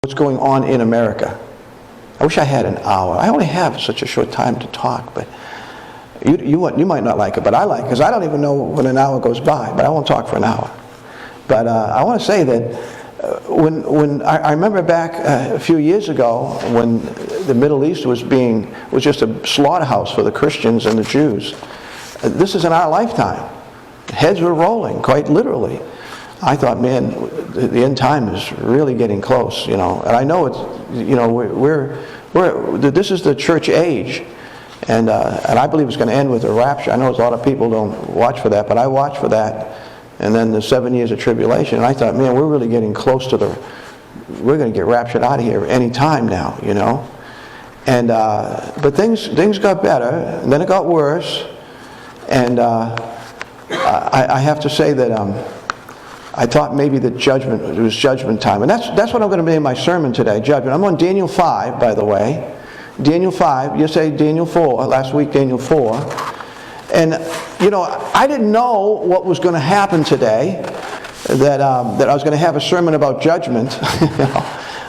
what's going on in America. I wish I had an hour. I only have such a short time to talk, but you might not like it, but I like it, because I don't even know when an hour goes by, but I won't talk for an hour. But I want to say that when I remember back a few years ago when the Middle East was just a slaughterhouse for the Christians and the Jews. This is in our lifetime. Heads were rolling, quite literally. I thought, man, the end time is really getting close, And I know this is the church age, and I believe it's going to end with a rapture. I know a lot of people don't watch for that, but I watch for that. And then the 7 years of tribulation. And I thought, man, we're really getting close to we're going to get raptured out of here any time now, And but things got better, and then it got worse. And I have to say that I thought maybe that it was judgment time. And that's what I'm going to be in my sermon today, judgment. I'm on Daniel 5, by the way. Daniel 5, you say Daniel 4, last week Daniel 4. And, I didn't know what was going to happen today, that I was going to have a sermon about judgment,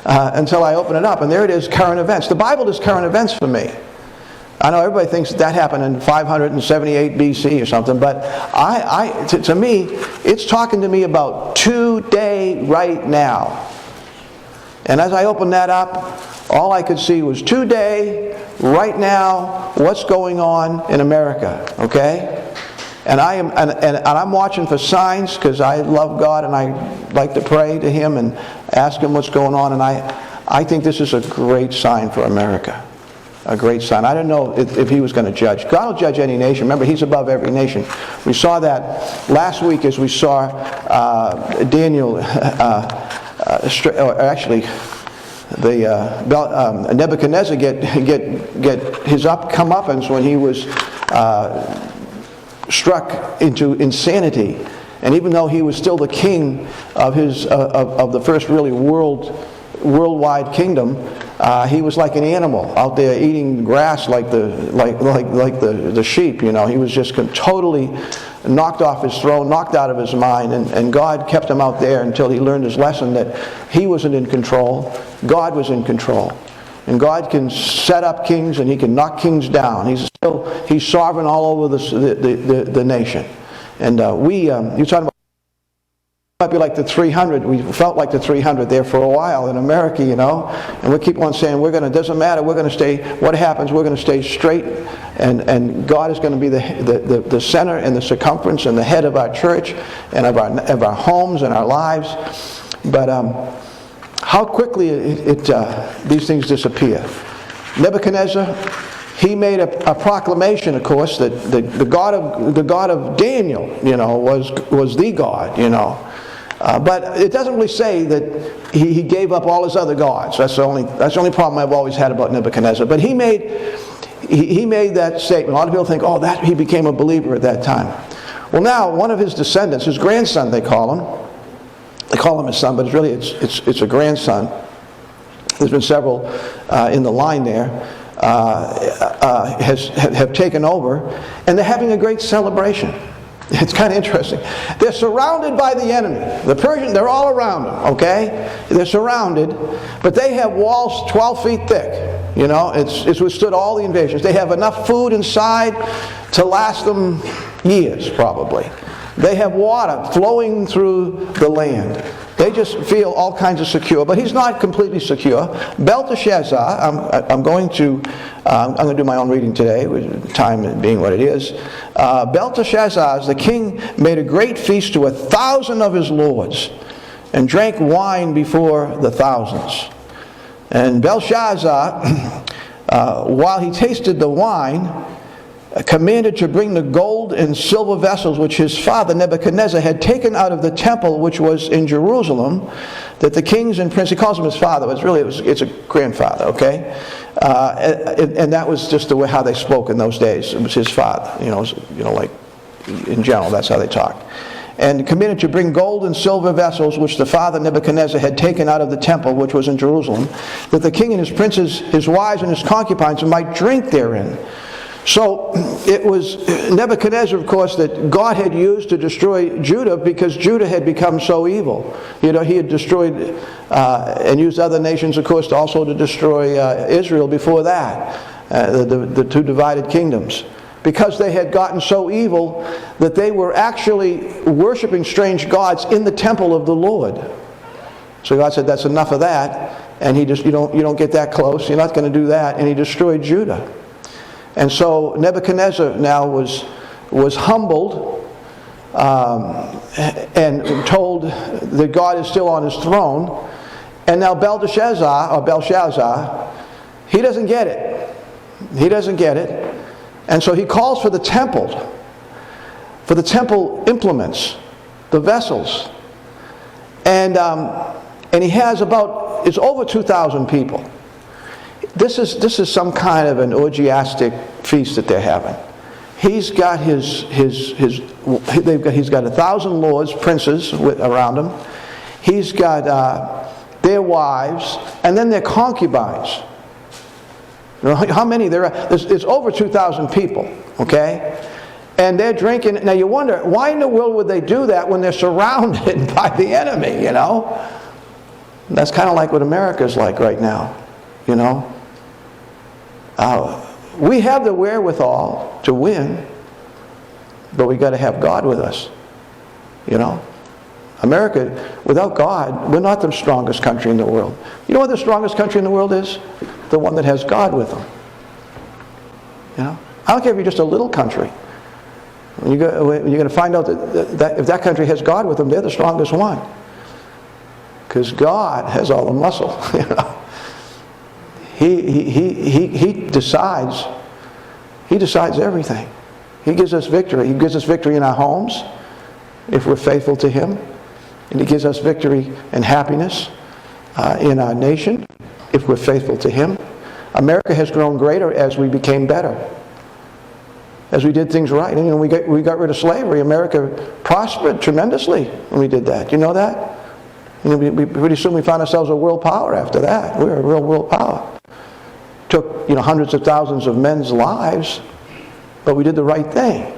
until I open it up. And there it is, current events. The Bible is current events for me. I know everybody thinks that happened in 578 BC or something, but to me, it's talking to me about today, right now. And as I opened that up, all I could see was today, right now, what's going on in America, okay? And I'm watching for signs, because I love God and I like to pray to Him and ask Him what's going on, and I think this is a great sign for America. A great sign. I don't know if He was going to judge. God will judge any nation. Remember, He's above every nation. We saw that last week as we saw Daniel, Nebuchadnezzar get his comeuppance when he was struck into insanity, and even though he was still the king of the first really worldwide kingdom, he was like an animal out there eating grass like the sheep. He was just totally knocked off his throne, knocked out of his mind, and God kept him out there until he learned his lesson that he wasn't in control. God was in control. And God can set up kings and He can knock kings down. He's sovereign all over the nation. And you're talking about, might be like the 300. We felt like the 300 there for a while in America, and we keep on saying doesn't matter, we're going to stay, what happens, we're going to stay straight, and God is going to be the center and the circumference and the head of our church and of our homes and our lives. But how quickly these things disappear. Nebuchadnezzar, he made a proclamation, of course, that the God of Daniel, was the God, But it doesn't really say that he gave up all his other gods. That's the only problem I've always had about Nebuchadnezzar. But he made that statement. A lot of people think, that he became a believer at that time. Well, now one of his descendants, his grandson, they call him his son, but really it's a grandson. There's been several in the line there. Have taken over, and they're having a great celebration. It's kind of interesting. They're surrounded by the enemy. The Persians, they're all around them, okay? They're surrounded, but they have walls 12 feet thick. It's withstood all the invasions. They have enough food inside to last them years, probably. They have water flowing through the land. They just feel all kinds of secure, but he's not completely secure. Belteshazzar, I'm going to do my own reading today, with time being what it is. Belteshazzar, the king, made a great feast to 1,000 of his lords, and drank wine before the thousands. And Belshazzar, while he tasted the wine, commanded to bring the gold and silver vessels which his father Nebuchadnezzar had taken out of the temple which was in Jerusalem, that the kings and princes, he calls him his father, but it's a grandfather, okay? And that was just the way how they spoke in those days. It was his father, like in general, that's how they talked. And commanded to bring gold and silver vessels which the father Nebuchadnezzar had taken out of the temple which was in Jerusalem, that the king and his princes, his wives and his concubines might drink therein. So it was Nebuchadnezzar, of course, that God had used to destroy Judah because Judah had become so evil. He had destroyed and used other nations, of course, also to destroy Israel before that, the two divided kingdoms. Because they had gotten so evil that they were actually worshiping strange gods in the temple of the Lord. So God said, that's enough of that, and you don't get that close, you're not going to do that, and he destroyed Judah. And so Nebuchadnezzar now was humbled and told that God is still on his throne. And now Belshazzar, he doesn't get it. He doesn't get it. And so he calls for the temple implements, the vessels. And he has it's over 2,000 people. This is some kind of an orgiastic feast that they're having. He's got he's got 1,000 lords, princes around him. He's got their wives, and then their concubines. You know, how many there are? There's over 2,000 people, okay? And they're drinking. Now you wonder, why in the world would they do that when they're surrounded by the enemy, you know? That's kind of like what America's like right now, you know? We have the wherewithal to win, but we got to have God with us, you know? America, without God, we're not the strongest country in the world. You know what the strongest country in the world is? The one that has God with them. You know? I don't care if you're just a little country. When you're going to find out that if that country has God with them, they're the strongest one. Because God has all the muscle. You know? He decides. He decides everything. He gives us victory. He gives us victory in our homes if we're faithful to Him. And He gives us victory and happiness in our nation if we're faithful to Him. America has grown greater as we became better, as we did things right. And, you know, we got rid of slavery. America prospered tremendously when we did that. You know that? You know, we pretty soon we found ourselves a world power after that. We were a real world power. Took, you know, hundreds of thousands of men's lives, but we did the right thing.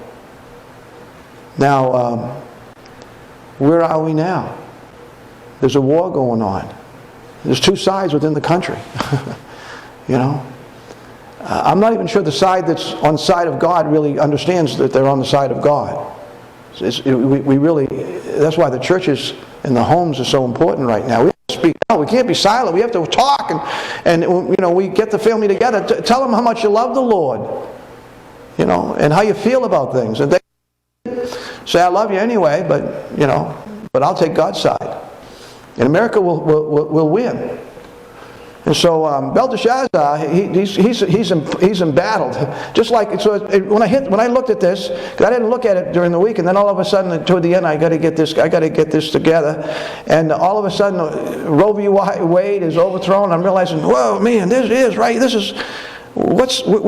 Now, where are we now? There's a war going on. There's two sides within the country. You know? I'm not even sure the side that's on the side of God really understands that they're on the side of God. We really, that's why the churches and the homes are so important right now. We have to speak out. We can't be silent. We have to talk, and you know, we get the family together. Tell them how much you love the Lord, you know, and how you feel about things. And they say, I love you anyway, but, you know, but I'll take God's side. And America will win. And so Belshazzar, he's embattled. Just like, so when I looked at this, because I didn't look at it during the week, and then all of a sudden toward the end, I got to get this together, and all of a sudden Roe v. Wade is overthrown. I'm realizing, whoa, man, we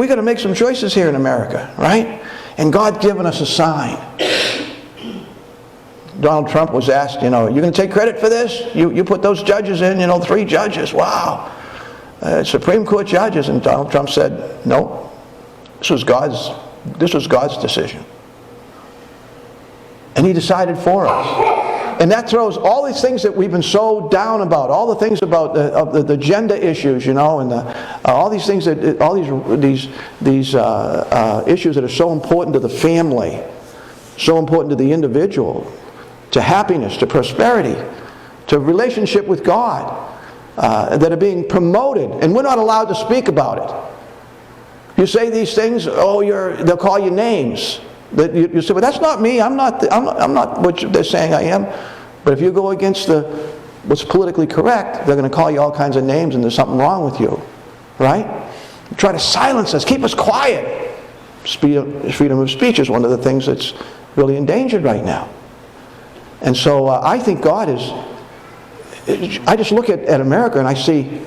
got to make some choices here in America, right? And God given us a sign. Donald Trump was asked, you know, you going to take credit for this? You put those judges in, you know, 3 judges, wow. Supreme Court judges, and Donald Trump said, no, this was God's decision. And He decided for us. And that throws all these things that we've been so down about, all the things about the gender issues, you know, and all these things these issues that are so important to the family, so important to the individual, to happiness, to prosperity, to relationship with God, that are being promoted, and we're not allowed to speak about it. You say these things, they'll call you names. That you say, well, that's not me. I'm not what they're saying I am. But if you go against what's politically correct, they're going to call you all kinds of names, and there's something wrong with you, right? Try to silence us, keep us quiet. Freedom of speech is one of the things that's really endangered right now. And so I think God is. I just look at America and I see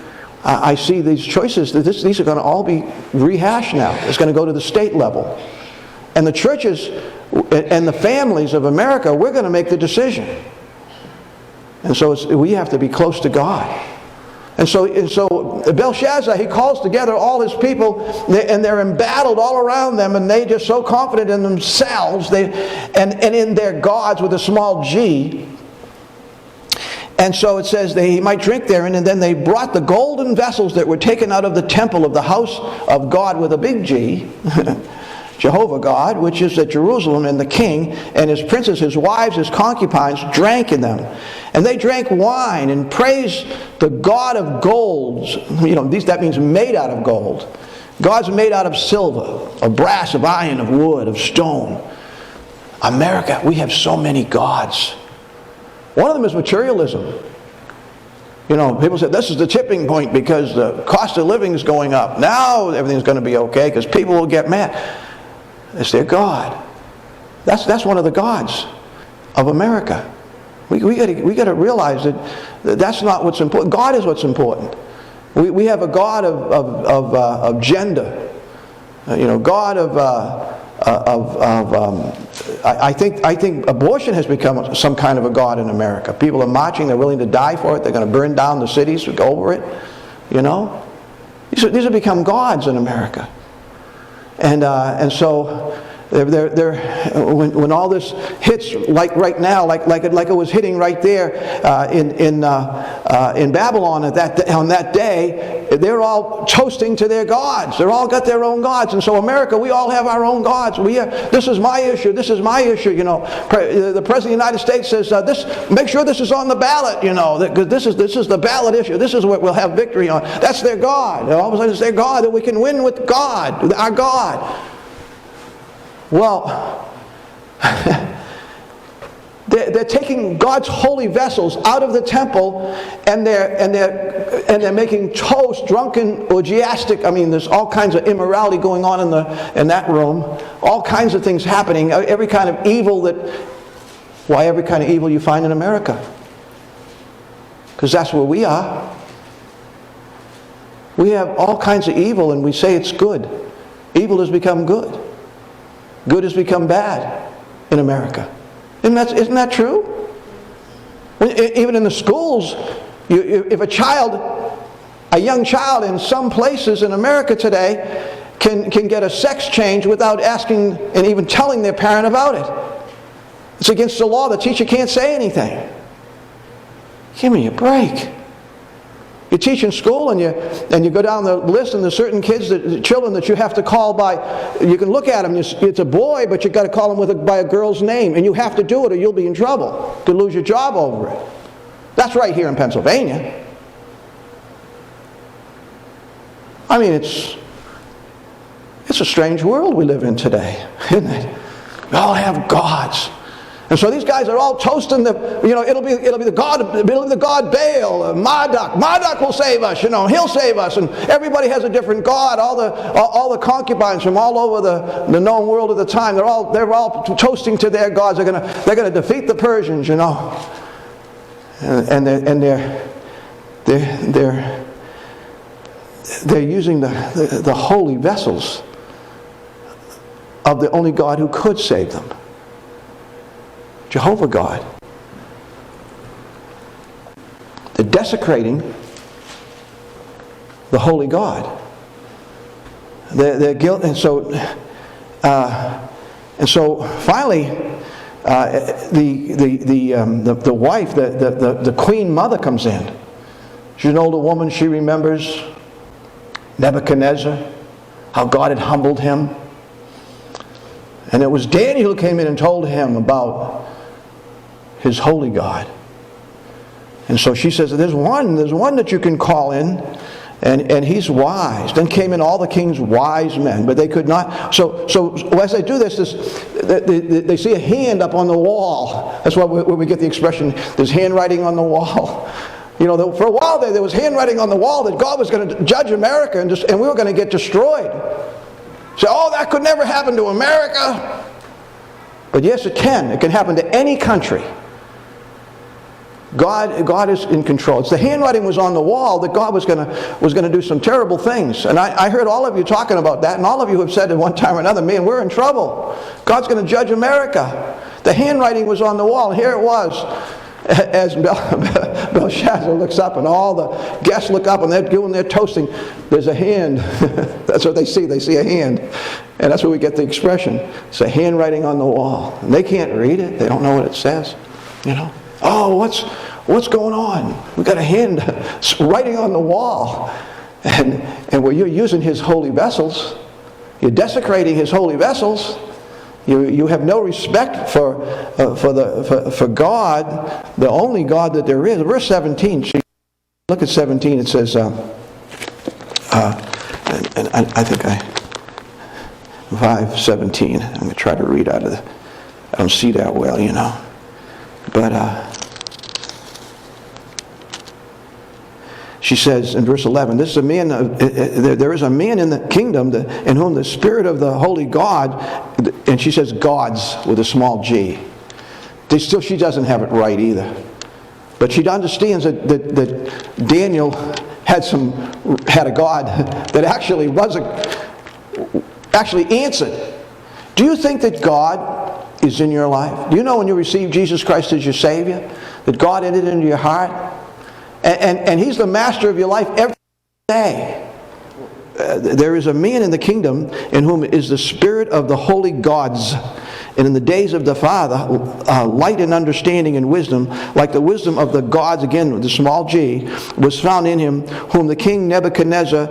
these choices. These are going to all be rehashed now. It's going to go to the state level, and the churches and the families of America. We're going to make the decision. And so we have to be close to God. And so Belshazzar, he calls together all his people, and they're embattled all around them, and they just so confident in themselves, and in their gods with a small g. And so it says he might drink therein, and then they brought the golden vessels that were taken out of the temple of the house of God with a big G, Jehovah God, which is at Jerusalem, and the king and his princes, his wives, his concubines, drank in them. And they drank wine and praised the God of golds. That means made out of gold. God's made out of silver, of brass, of iron, of wood, of stone. America, we have so many gods. One of them is materialism. People say this is the tipping point because the cost of living is going up. Now everything's going to be okay because people will get mad. It's their God. That's one of the gods of America. We got to realize that that's not what's important. God is what's important. We have a God of gender. God I think abortion has become some kind of a god in America. People are marching, they're willing to die for it, they're going to burn down the cities to go over it. These have become gods in America. And so when all this hits, like right now, like it was hitting right there in Babylon on that day, they're all toasting to their gods. They're all got their own gods. And so America, we all have our own gods. This is my issue. This is my issue. The President of the United States says make sure this is on the ballot. Because this is the ballot issue. This is what we'll have victory on. That's their God. And all of a sudden, it's their God that we can win with God, our God. Well, they're taking God's holy vessels out of the temple, and they're making toast, drunken, orgiastic. There's all kinds of immorality going on in that room. All kinds of things happening. Every kind of evil every kind of evil you find in America, because that's where we are. We have all kinds of evil, and we say it's good. Evil has become good. Good has become bad in America. Isn't that true? Even in the schools, if a young child in some places in America today can get a sex change without asking and even telling their parent about it. It's against the law. The teacher can't say anything. Give me a break. You teach in school and you go down the list, and there's certain children that you have to call by. You can look at them. It's a boy, but you've got to call him by a girl's name, and you have to do it, or you'll be in trouble. You could lose your job over it. That's right here in Pennsylvania. It's a strange world we live in today, isn't it? We all have gods. And so these guys are all toasting it'll be the god Baal, Marduk. Marduk will save us, he'll save us. And everybody has a different god. All the concubines from all over the known world at the time, they're all toasting to their gods. They're going to defeat the Persians, And they're using the holy vessels of the only God who could save them. Jehovah God. They're desecrating the holy God. They're guilt, and so finally, the wife, the queen mother, comes in. She's an older woman. She remembers Nebuchadnezzar, how God had humbled him, and it was Daniel who came in and told him about his holy God. And so she says, there's one that you can call in, and he's wise. Then came in all the king's wise men, but they could not. So as they do this, they see a hand up on the wall. That's where we get the expression, there's handwriting on the wall. For a while there was handwriting on the wall that God was going to judge America, and we were going to get destroyed. So, that could never happen to America. But yes, it can. It can happen to any country. God is in control. It's the handwriting was on the wall that God was going to do some terrible things. And I heard all of you talking about that, and all of you have said at one time or another, man, we're in trouble. God's going to judge America. The handwriting was on the wall, and here it was. as Belshazzar looks up and all the guests look up and they're doing their toasting, there's a hand. That's what they see. They see a hand. And that's where we get the expression. It's a handwriting on the wall. And they can't read it. They don't know what it says. You know? Oh, what's going on? We've got a hand writing on the wall. And where you're using his holy vessels, you're desecrating his holy vessels. You have no respect for God, the only God that there is. Verse 17, look at 17, it says, and I think 5:17. I'm going to try to read out of it. I don't see that well, you know. But she says in verse 11, "This is a man. There is a man in the kingdom in whom the Spirit of the Holy God," and she says "gods" with a small g. She doesn't have it right either, but she understands that Daniel had a God that actually answered. Do you think that God is in your life? Do you know when you receive Jesus Christ as your Savior, that God entered into your heart? And he's the master of your life every day. There is a man in the kingdom in whom is the Spirit of the holy gods. And in the days of the Father, light and understanding and wisdom, like the wisdom of the gods, again with the small g, was found in him, whom the king Nebuchadnezzar,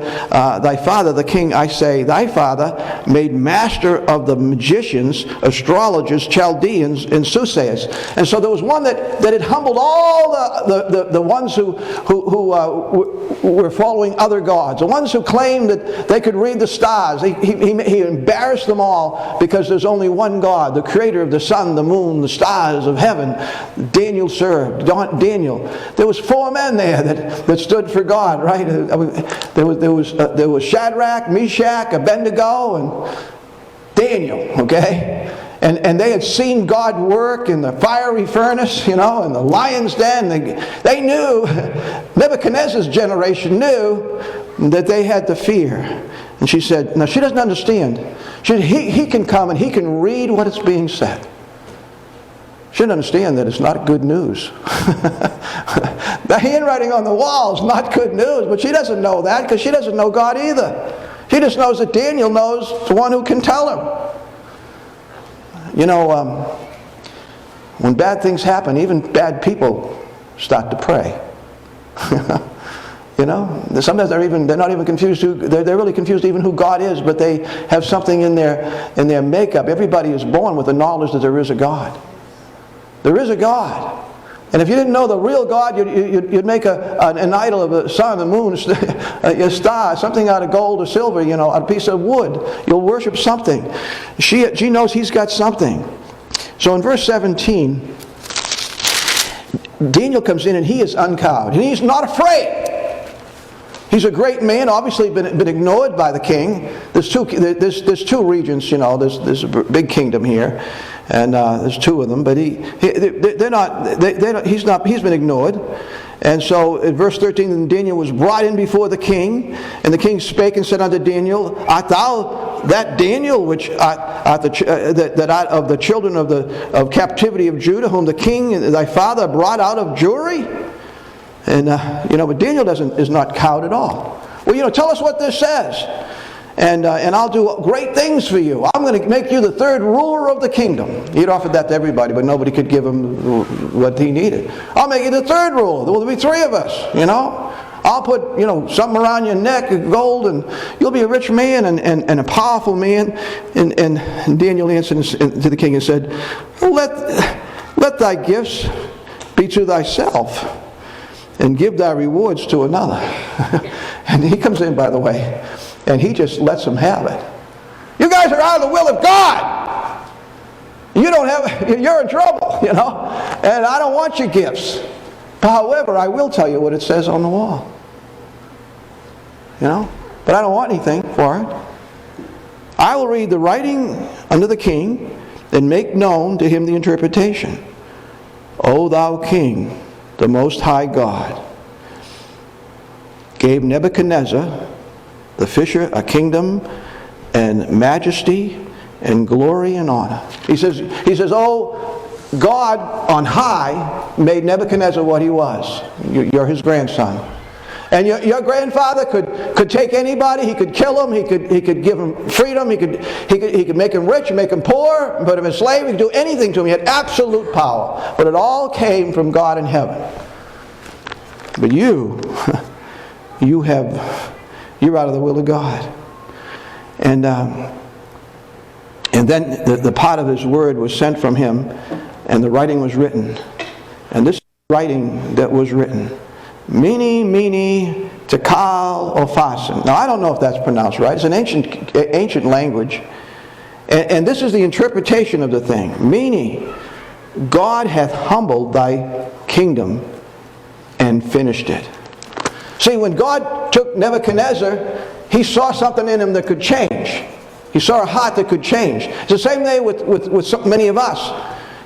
thy father, the king, I say, thy father, made master of the magicians, astrologers, Chaldeans, and soothsayers. And so there was one that had humbled all the ones who were following other gods, the ones who claimed that they could read the stars. He embarrassed them all because there's only one God, the creator of the sun, the moon, the stars of heaven. Daniel served. Daniel. There was 4 men there that stood for God, right? There was Shadrach, Meshach, Abednego, and Daniel, okay? And they had seen God work in the fiery furnace, you know, in the lion's den. They knew, Nebuchadnezzar's generation knew that they had to fear. And she said, now she doesn't understand. She said, he can come and he can read what is being said. She didn't understand that it's not good news. The handwriting on the wall is not good news, but she doesn't know that because she doesn't know God either. She just knows that Daniel knows the one who can tell her. You know, when bad things happen, even bad people start to pray. You know, sometimes they're not even confused they're really confused even who God is, but they have something in their makeup. Everybody is born with the knowledge that there is a God. There is a God. And if you didn't know the real God, you'd make an idol of the sun, the moon, a star, something out of gold or silver, you know, a piece of wood. You'll worship something. She knows he's got something. So in verse 17, Daniel comes in and he is uncowed. And he's not afraid. He's a great man, obviously been ignored by the king. There's two regions, you know. There's a big kingdom here, and there's 2 of them. But he's been ignored. And so in verse 13, Daniel was brought in before the king, and the king spake and said unto Daniel, art thou that Daniel which art of the children of captivity of Judah, whom the king thy father brought out of Jewry? And, but Daniel is not cowed at all. Well, tell us what this says. And I'll do great things for you. I'm going to make you the 3rd ruler of the kingdom. He'd offered that to everybody, but nobody could give him what he needed. I'll make you the 3rd ruler. There will be 3 of us, you know. I'll put, something around your neck, gold, and you'll be a rich man and a powerful man. And Daniel answered to the king and said, let thy gifts be to thyself, and give thy rewards to another. And he comes in, by the way, and he just lets them have it. You guys are out of the will of God. You're in trouble, and I don't want your gifts. However, I will tell you what it says on the wall. But I don't want anything for it. I will read the writing unto the king and make known to him the interpretation. O thou king, the Most High God gave Nebuchadnezzar the fisher a kingdom and majesty and glory and honor. He says, oh, God on high made Nebuchadnezzar what he was. You're his grandson. And your grandfather could take anybody. He could kill him. He could give him freedom. He could make him rich, make him poor, put him in slavery. He could do anything to him. He had absolute power. But it all came from God in heaven. But you're out of the will of God. And then the part of his word was sent from him, and the writing was written. And this writing that was written, Mene, Tekel, Upharsin. Now I don't know if that's pronounced right. It's an ancient language. And this is the interpretation of the thing. Mene, God hath humbled thy kingdom and finished it. See, when God took Nebuchadnezzar, he saw something in him that could change. He saw a heart that could change. It's the same way with so many of us.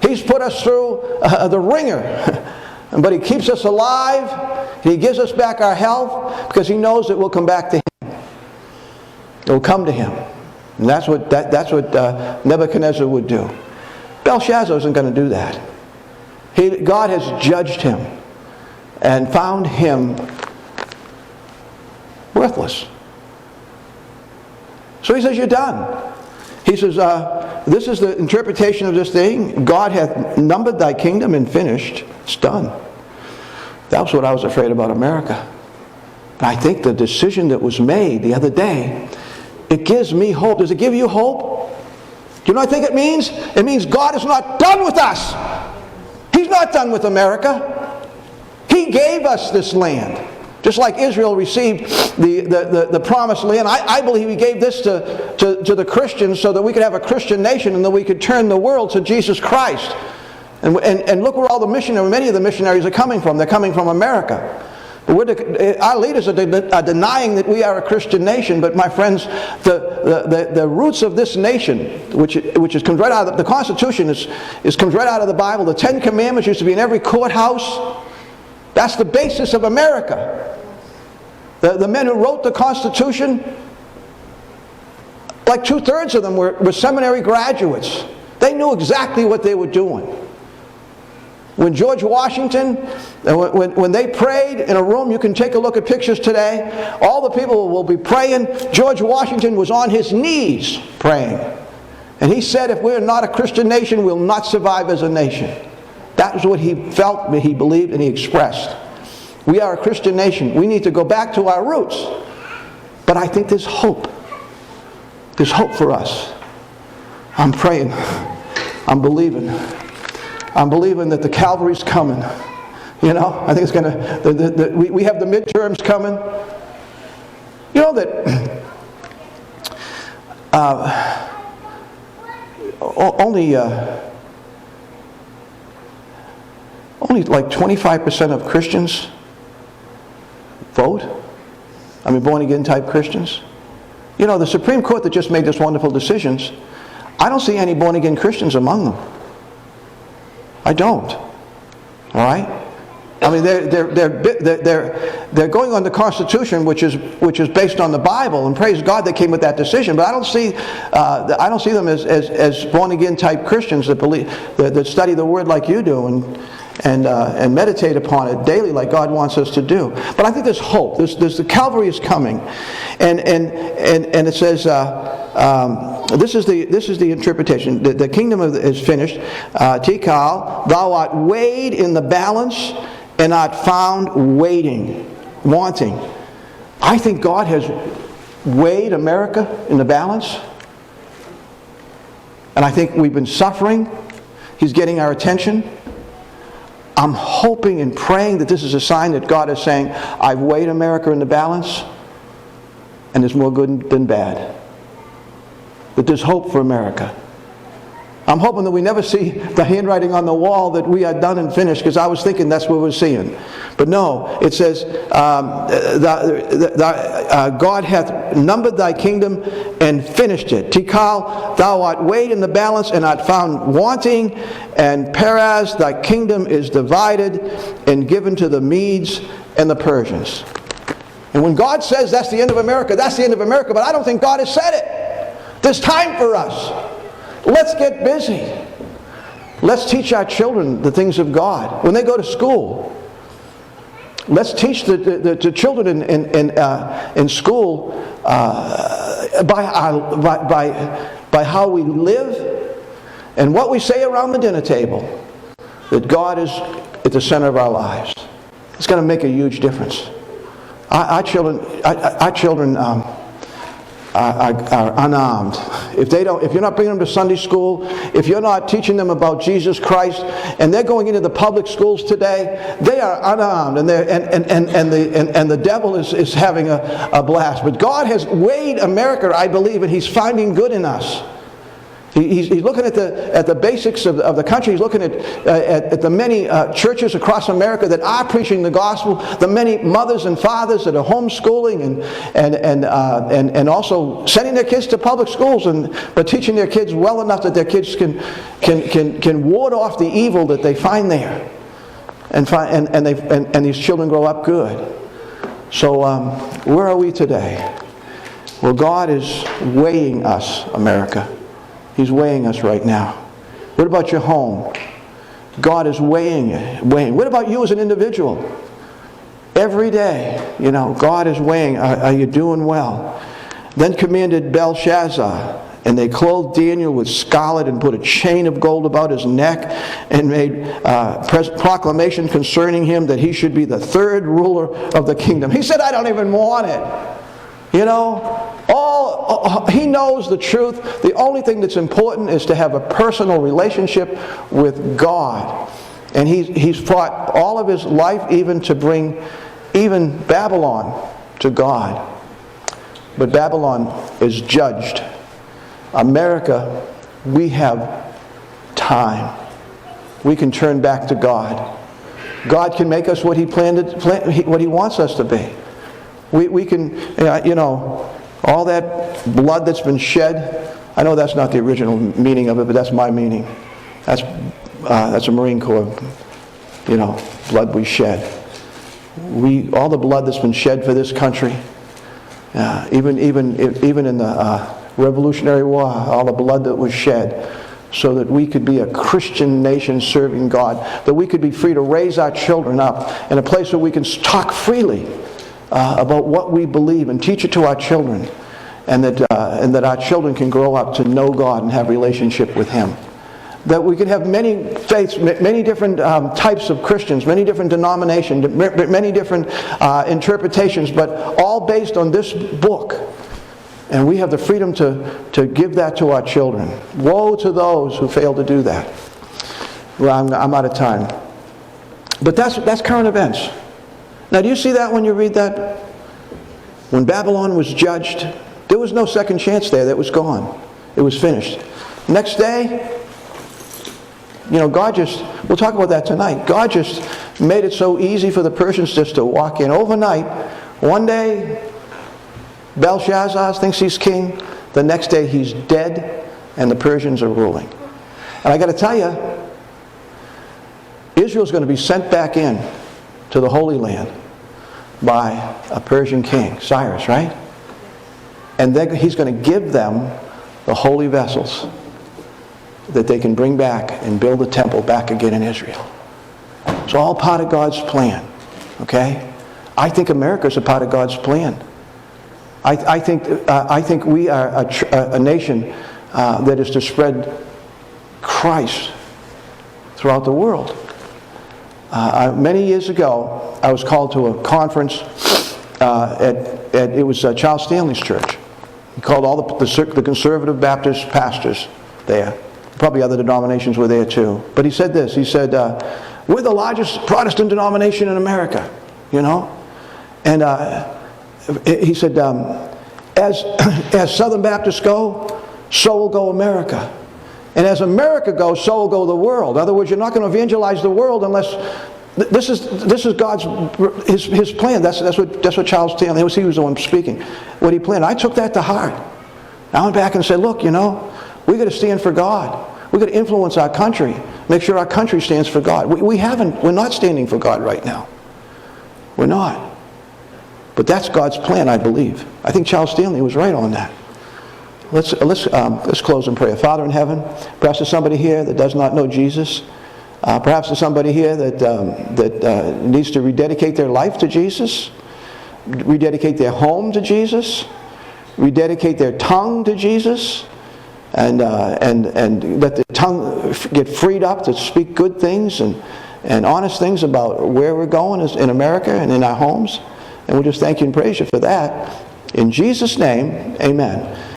He's put us through the ringer. But he keeps us alive. He gives us back our health because he knows it will come back to him. It will come to him. And that's what Nebuchadnezzar would do. Belshazzar isn't going to do that. God has judged him and found him worthless. So he says, you're done. He says, this is the interpretation of this thing. God hath numbered thy kingdom and finished. It's done. That was what I was afraid about America. I think the decision that was made the other day, it gives me hope. Does it give you hope? Do you know what I think it means? It means God is not done with us. He's not done with America. He gave us this land. Just like Israel received the promised land, I believe he gave this to the Christians so that we could have a Christian nation and that we could turn the world to Jesus Christ. And look where many of the missionaries are coming from. They're coming from America. Our leaders are denying that we are a Christian nation, but my friends, the roots of this nation, which comes right out of the Constitution, comes right out of the Bible. The Ten Commandments used to be in every courthouse. That's the basis of America. The men who wrote the Constitution, like 2/3 of them were seminary graduates. They knew exactly what they were doing. When George Washington, when they prayed in a room, you can take a look at pictures today, all the people will be praying. George Washington was on his knees praying. And he said, if we're not a Christian nation, we'll not survive as a nation. That was what he felt, he believed, and he expressed. We are a Christian nation. We need to go back to our roots. But I think there's hope. There's hope for us. I'm praying. I'm believing. I'm believing that the Calvary's coming. You know, I think it's going to... We have the midterms coming. You know that... only like 25% of Christians vote. I mean, born-again type Christians. You know, the Supreme Court that just made this wonderful decisions, I don't see any born-again Christians among them. I don't. All right? I mean, they're going on the Constitution, which is based on the Bible, and praise God they came with that decision. But I don't see them as born-again type Christians that believe that study the Word like you do and meditate upon it daily like God wants us to do. But I think there's hope. There's the Calvary is coming, and it says this is the interpretation. The kingdom is finished. Tekel, thou art weighed in the balance and art found wanting. I think God has weighed America in the balance, and I think we've been suffering. He's getting our attention. I'm hoping and praying that this is a sign that God is saying, I've weighed America in the balance, and there's more good than bad. That there's hope for America. I'm hoping that we never see the handwriting on the wall that we are done and finished, because I was thinking that's what we're seeing. But no, it says, God hath numbered thy kingdom and finished it. Tekel, thou art weighed in the balance and art found wanting, and Perez, thy kingdom is divided and given to the Medes and the Persians. And when God says that's the end of America, that's the end of America, but I don't think God has said it. There's time for us. Let's get busy. Let's teach our children the things of God. When they go to school, let's teach the children in school by how we live and what we say around the dinner table, that God is at the center of our lives. It's going to make a huge difference. Our children are unarmed. If you're not bringing them to Sunday school, if you're not teaching them about Jesus Christ, and they're going into the public schools today, they are unarmed, and the devil is having a blast. But God has weighed America, I believe, and He's finding good in us. He's looking at the basics of the country. He's looking at the many churches across America that are preaching the gospel, the many mothers and fathers that are homeschooling and also sending their kids to public schools, but teaching their kids well enough that their kids can ward off the evil that they find there, and these children grow up good. So where are we today? Well, God is weighing us, America. He's weighing us right now. What about your home? God is weighing. What about you as an individual? Every day, God is weighing. Are you doing well? Then commanded Belshazzar, and they clothed Daniel with scarlet and put a chain of gold about his neck and made proclamation concerning him that he should be the third ruler of the kingdom. He said, I don't even want it. He knows the truth. The only thing that's important is to have a personal relationship with God. And he's fought all of his life even to bring even Babylon to God. But Babylon is judged. America, we have time. We can turn back to God. God can make us what He what He wants us to be. We can, all that blood that's been shed. I know that's not the original meaning of it, but that's my meaning. That's a Marine Corps, blood we shed. All the blood that's been shed for this country, even in the Revolutionary War, all the blood that was shed, so that we could be a Christian nation serving God, that we could be free to raise our children up in a place where we can talk freely about what we believe and teach it to our children, and that our children can grow up to know God and have a relationship with Him. That we can have many faiths, many different types of Christians, many different denominations, many different interpretations, but all based on this book. And we have the freedom to give that to our children. Woe to those who fail to do that. Well, I'm out of time. But that's current events. Now, do you see that when you read that? When Babylon was judged, there was no second chance there. That was gone. It was finished. Next day, God just, we'll talk about that tonight. God just made it so easy for the Persians just to walk in overnight. One day, Belshazzar thinks he's king. The next day, he's dead, and the Persians are ruling. And I got to tell you, Israel's going to be sent back in to the Holy Land by a Persian king, Cyrus, right? And he's going to give them the holy vessels that they can bring back and build the temple back again in Israel. It's all part of God's plan, okay? I think America's a part of God's plan. I think we are a nation that is to spread Christ throughout the world. Many years ago, I was called to a conference it was Charles Stanley's church. He called all the conservative Baptist pastors there. Probably other denominations were there too. But he said this. He said, we're the largest Protestant denomination in America, And he said, as Southern Baptists go, so will go America. And as America goes, so will go the world. In other words, you're not going to evangelize the world unless this is God's his plan. That's what Charles Stanley, he was the one speaking. What he planned. I took that to heart. I went back and said, look, we got to stand for God. We got to influence our country. Make sure our country stands for God. We're not standing for God right now. We're not. But that's God's plan, I believe. I think Charles Stanley was right on that. Let's close in prayer. Father in heaven, perhaps there's somebody here that does not know Jesus. Perhaps there's somebody here that needs to rededicate their life to Jesus, rededicate their home to Jesus, rededicate their tongue to Jesus, and let the tongue get freed up to speak good things and honest things about where we're going in America and in our homes. And we'll just thank you and praise you for that. In Jesus' name, amen.